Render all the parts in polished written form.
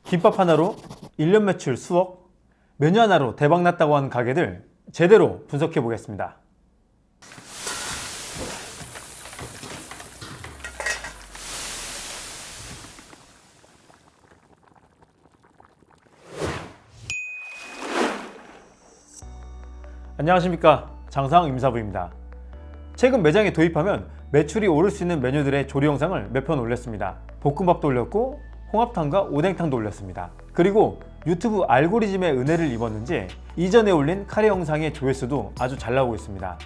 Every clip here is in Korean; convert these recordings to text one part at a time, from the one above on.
김밥 하나로 1년 매출 수억, 메뉴 하나로 대박났다고 하는 가게들 제대로 분석해 보겠습니다. 안녕하십니까, 장사왕 임사부입니다. 최근 매장에 도입하면 매출이 오를 수 있는 메뉴들의 조리 영상을 몇 편 올렸습니다. 볶음밥도 올렸고 홍합탕과 오뎅탕도 올렸습니다. 그리고 유튜브 알고리즘의 은혜를 입었는지 이전에 올린 카레 영상의 조회수도 아주 잘 나오고 있습니다.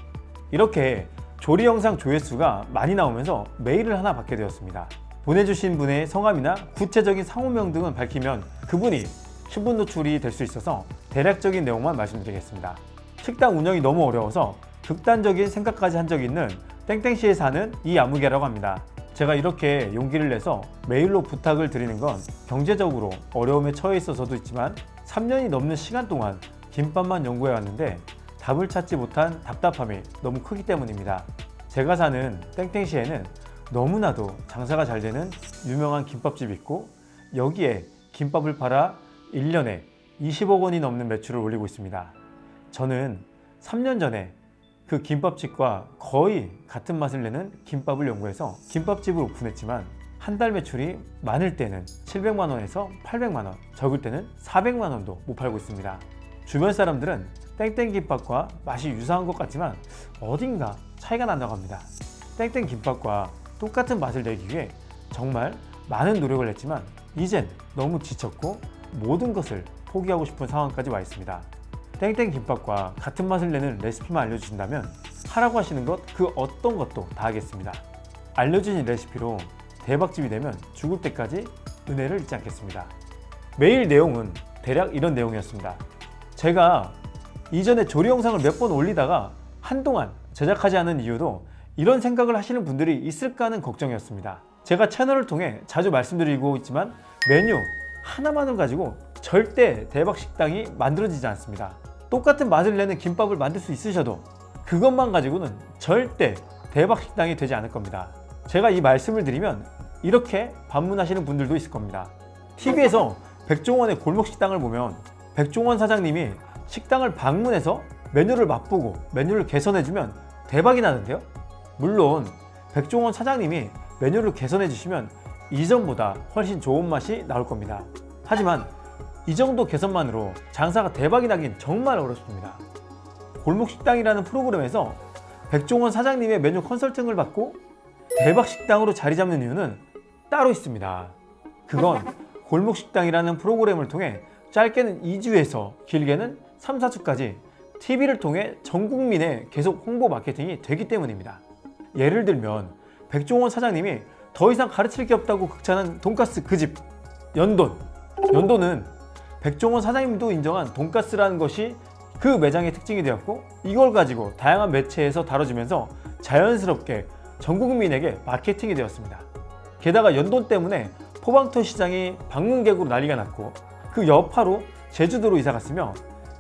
이렇게 조리 영상 조회수가 많이 나오면서 메일을 하나 받게 되었습니다. 보내주신 분의 성함이나 구체적인 상호명 등은 밝히면 그분이 신분 노출이 될 수 있어서 대략적인 내용만 말씀드리겠습니다. 식당 운영이 너무 어려워서 극단적인 생각까지 한 적이 있는 땡땡시에 사는 이아무개라고 합니다. 제가 이렇게 용기를 내서 메일로 부탁을 드리는 건 경제적으로 어려움에 처해 있어서도 있지만 3년이 넘는 시간 동안 김밥만 연구해 왔는데 답을 찾지 못한 답답함이 너무 크기 때문입니다. 제가 사는 땡땡시에는 너무나도 장사가 잘 되는 유명한 김밥집이 있고 여기에 김밥을 팔아 1년에 20억 원이 넘는 매출을 올리고 있습니다. 저는 3년 전에 그 김밥집과 거의 같은 맛을 내는 김밥을 연구해서 김밥집을 오픈했지만 한 달 매출이 많을 때는 700만 원에서 800만 원, 적을 때는 400만 원도 못 팔고 있습니다. 주변 사람들은 땡땡김밥과 맛이 유사한 것 같지만 어딘가 차이가 난다고 합니다. 땡땡김밥과 똑같은 맛을 내기 위해 정말 많은 노력을 했지만 이젠 너무 지쳤고 모든 것을 포기하고 싶은 상황까지 와 있습니다. 땡땡김밥과 같은 맛을 내는 레시피만 알려주신다면 하라고 하시는 것 그 어떤 것도 다 하겠습니다. 알려주신 레시피로 대박집이 되면 죽을 때까지 은혜를 잊지 않겠습니다. 메일 내용은 대략 이런 내용이었습니다. 제가 이전에 조리 영상을 몇 번 올리다가 한동안 제작하지 않은 이유도 이런 생각을 하시는 분들이 있을까 하는 걱정이었습니다. 제가 채널을 통해 자주 말씀드리고 있지만 메뉴 하나만을 가지고 절대 대박 식당이 만들어지지 않습니다. 똑같은 맛을 내는 김밥을 만들 수 있으셔도 그것만 가지고는 절대 대박 식당이 되지 않을 겁니다. 제가 이 말씀을 드리면 이렇게 반문하시는 분들도 있을 겁니다. TV에서 백종원의 골목식당을 보면 백종원 사장님이 식당을 방문해서 메뉴를 맛보고 메뉴를 개선해주면 대박이 나는데요. 물론 백종원 사장님이 메뉴를 개선해주시면 이전보다 훨씬 좋은 맛이 나올 겁니다. 하지만 이 정도 개선만으로 장사가 대박이 나긴 정말 어렵습니다. 골목식당이라는 프로그램에서 백종원 사장님의 메뉴 컨설팅을 받고 대박식당으로 자리 잡는 이유는 따로 있습니다. 그건 골목식당이라는 프로그램을 통해 짧게는 2주에서 길게는 3, 4주까지 TV를 통해 전 국민에 계속 홍보 마케팅이 되기 때문입니다. 예를 들면 백종원 사장님이 더 이상 가르칠 게 없다고 극찬한 돈가스 그 집 연돈은 백종원 사장님도 인정한 돈가스라는 것이 그 매장의 특징이 되었고 이걸 가지고 다양한 매체에서 다뤄지면서 자연스럽게 전 국민에게 마케팅이 되었습니다. 게다가 연돈 때문에 포방토 시장이 방문객으로 난리가 났고 그 여파로 제주도로 이사 갔으며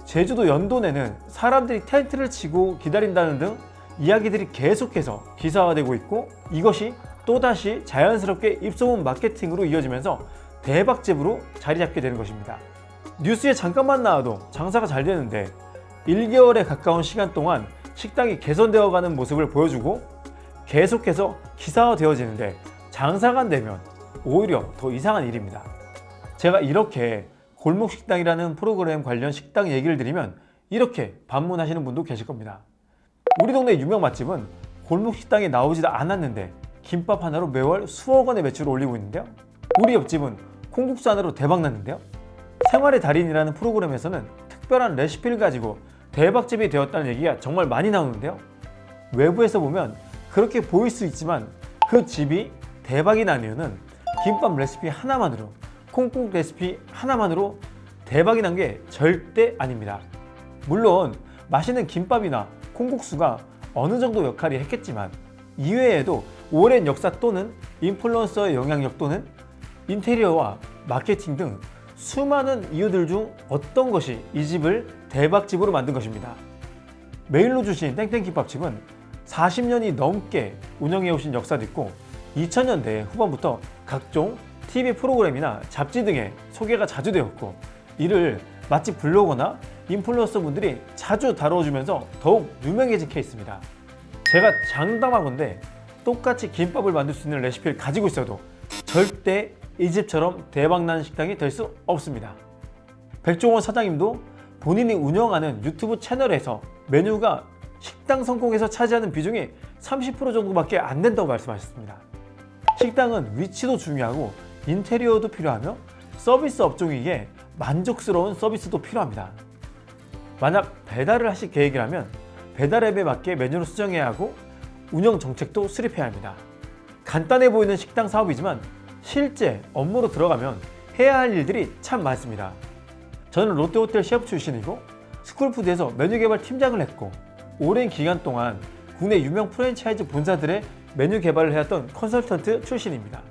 제주도 연돈에는 사람들이 텐트를 치고 기다린다는 등 이야기들이 계속해서 기사화되고 있고 이것이 또다시 자연스럽게 입소문 마케팅으로 이어지면서 대박집으로 자리 잡게 되는 것입니다. 뉴스에 잠깐만 나와도 장사가 잘 되는데 1개월에 가까운 시간 동안 식당이 개선되어 가는 모습을 보여주고 계속해서 기사화되어지는데 장사가 안 되면 오히려 더 이상한 일입니다. 제가 이렇게 골목식당이라는 프로그램 관련 식당 얘기를 드리면 이렇게 반문하시는 분도 계실 겁니다. 우리 동네 유명 맛집은 골목식당에 나오지도 않았는데 김밥 하나로 매월 수억 원의 매출을 올리고 있는데요. 우리 옆집은 콩국수 하나로 대박났는데요. 생활의 달인이라는 프로그램에서는 특별한 레시피를 가지고 대박집이 되었다는 얘기가 정말 많이 나오는데요. 외부에서 보면 그렇게 보일 수 있지만 그 집이 대박이 난 이유는 김밥 레시피 하나만으로, 콩국 레시피 하나만으로 대박이 난 게 절대 아닙니다. 물론 맛있는 김밥이나 콩국수가 어느 정도 역할이 했겠지만 이외에도 오랜 역사 또는 인플루언서의 영향력 또는 인테리어와 마케팅 등 수많은 이유들 중 어떤 것이 이 집을 대박집으로 만든 것입니다. 메일로 주신 땡땡김밥집은 40년이 넘게 운영해 오신 역사도 있고 2000년대 후반부터 각종 TV 프로그램이나 잡지 등에 소개가 자주 되었고, 이를 맛집 블로거나 인플루언서 분들이 자주 다뤄주면서 더욱 유명해진 케이스입니다. 제가 장담하건대 똑같이 김밥을 만들 수 있는 레시피를 가지고 있어도 절대 이 집처럼 대박나는 식당이 될 수 없습니다. 백종원 사장님도 본인이 운영하는 유튜브 채널에서 메뉴가 식당 성공에서 차지하는 비중이 30% 정도밖에 안 된다고 말씀하셨습니다. 식당은 위치도 중요하고 인테리어도 필요하며 서비스 업종이기에 만족스러운 서비스도 필요합니다. 만약 배달을 하실 계획이라면 배달 앱에 맞게 메뉴를 수정해야 하고 운영 정책도 수립해야 합니다. 간단해 보이는 식당 사업이지만 실제 업무로 들어가면 해야 할 일들이 참 많습니다. 저는 롯데호텔 셰프 출신이고 스쿨푸드에서 메뉴 개발 팀장을 했고, 오랜 기간 동안 국내 유명 프랜차이즈 본사들의 메뉴 개발을 해왔던 컨설턴트 출신입니다.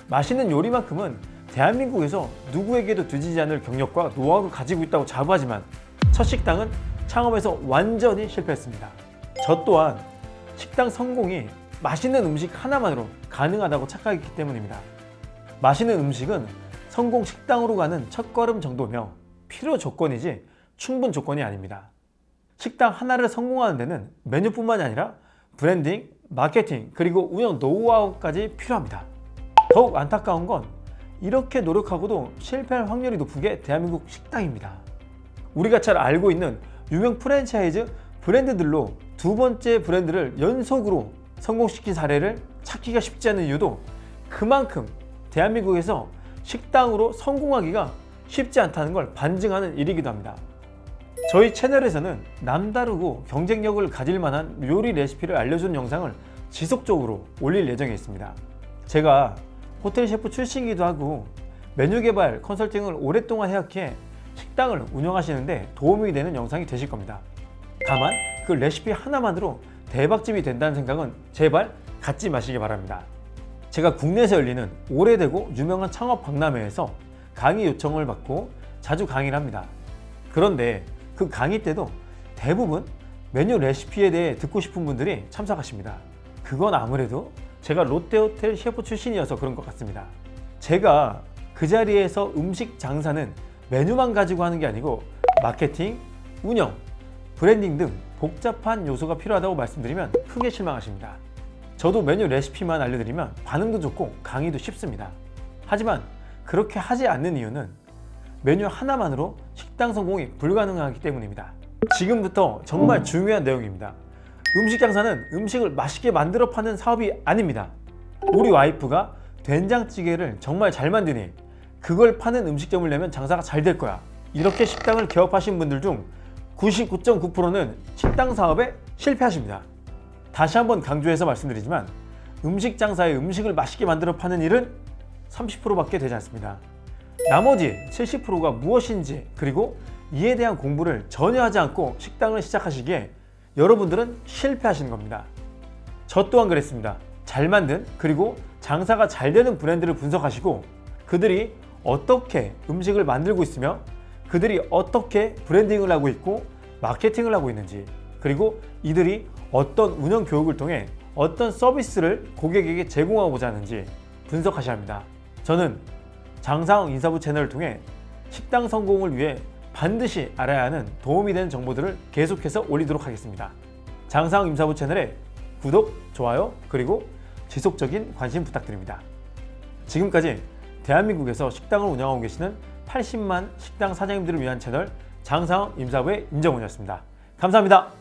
맛있는 요리만큼은 대한민국에서 누구에게도 뒤지지 않을 경력과 노하우를 가지고 있다고 자부하지만 첫 식당은 창업에서 완전히 실패했습니다. 저 또한 식당 성공이 맛있는 음식 하나만으로 가능하다고 착각했기 때문입니다. 맛있는 음식은 성공 식당으로 가는 첫걸음 정도며 필요 조건이지 충분 조건이 아닙니다. 식당 하나를 성공하는 데는 메뉴뿐만이 아니라 브랜딩, 마케팅, 그리고 운영 노하우까지 필요합니다. 더욱 안타까운 건 이렇게 노력하고도 실패할 확률이 높은 게 대한민국 식당입니다. 우리가 잘 알고 있는 유명 프랜차이즈 브랜드들로 두 번째 브랜드를 연속으로 성공시킨 사례를 찾기가 쉽지 않은 이유도 그만큼 대한민국에서 식당으로 성공하기가 쉽지 않다는 걸 반증하는 일이기도 합니다. 저희 채널에서는 남다르고 경쟁력을 가질 만한 요리 레시피를 알려주는 영상을 지속적으로 올릴 예정에 있습니다. 제가 호텔 셰프 출신이기도 하고 메뉴 개발 컨설팅을 오랫동안 해왔기에 식당을 운영하시는데 도움이 되는 영상이 되실 겁니다. 다만 그 레시피 하나만으로 대박집이 된다는 생각은 제발 갖지 마시기 바랍니다. 제가 국내에서 열리는 오래되고 유명한 창업 박람회에서 강의 요청을 받고 자주 강의를 합니다. 그런데 그 강의 때도 대부분 메뉴 레시피에 대해 듣고 싶은 분들이 참석하십니다. 그건 아무래도 제가 롯데호텔 셰프 출신이어서 그런 것 같습니다. 제가 그 자리에서 음식 장사는 메뉴만 가지고 하는 게 아니고 마케팅, 운영, 브랜딩 등 복잡한 요소가 필요하다고 말씀드리면 크게 실망하십니다. 저도 메뉴 레시피만 알려드리면 반응도 좋고 강의도 쉽습니다. 하지만 그렇게 하지 않는 이유는 메뉴 하나만으로 식당 성공이 불가능하기 때문입니다. 지금부터 정말 중요한 내용입니다. 음식 장사는 음식을 맛있게 만들어 파는 사업이 아닙니다. 우리 와이프가 된장찌개를 정말 잘 만드니 그걸 파는 음식점을 내면 장사가 잘 될 거야. 이렇게 식당을 개업하신 분들 중 99.9%는 식당 사업에 실패하십니다. 다시 한번 강조해서 말씀드리지만 음식 장사에 음식을 맛있게 만들어 파는 일은 30%밖에 되지 않습니다. 나머지 70%가 무엇인지 그리고 이에 대한 공부를 전혀 하지 않고 식당을 시작하시기에 여러분들은 실패하시는 겁니다. 저 또한 그랬습니다. 잘 만든 그리고 장사가 잘 되는 브랜드를 분석하시고 그들이 어떻게 음식을 만들고 있으며 그들이 어떻게 브랜딩을 하고 있고 마케팅을 하고 있는지 그리고 이들이 어떤 운영 교육을 통해 어떤 서비스를 고객에게 제공하고자 하는지 분석하셔야 합니다. 저는 장사왕 인사부 채널을 통해 식당 성공을 위해 반드시 알아야 하는 도움이 되는 정보들을 계속해서 올리도록 하겠습니다. 장사왕 인사부 채널에 구독, 좋아요, 그리고 지속적인 관심 부탁드립니다. 지금까지 대한민국에서 식당을 운영하고 계시는 80만 식당 사장님들을 위한 채널 장사왕 임사부의 임정훈이었습니다. 감사합니다.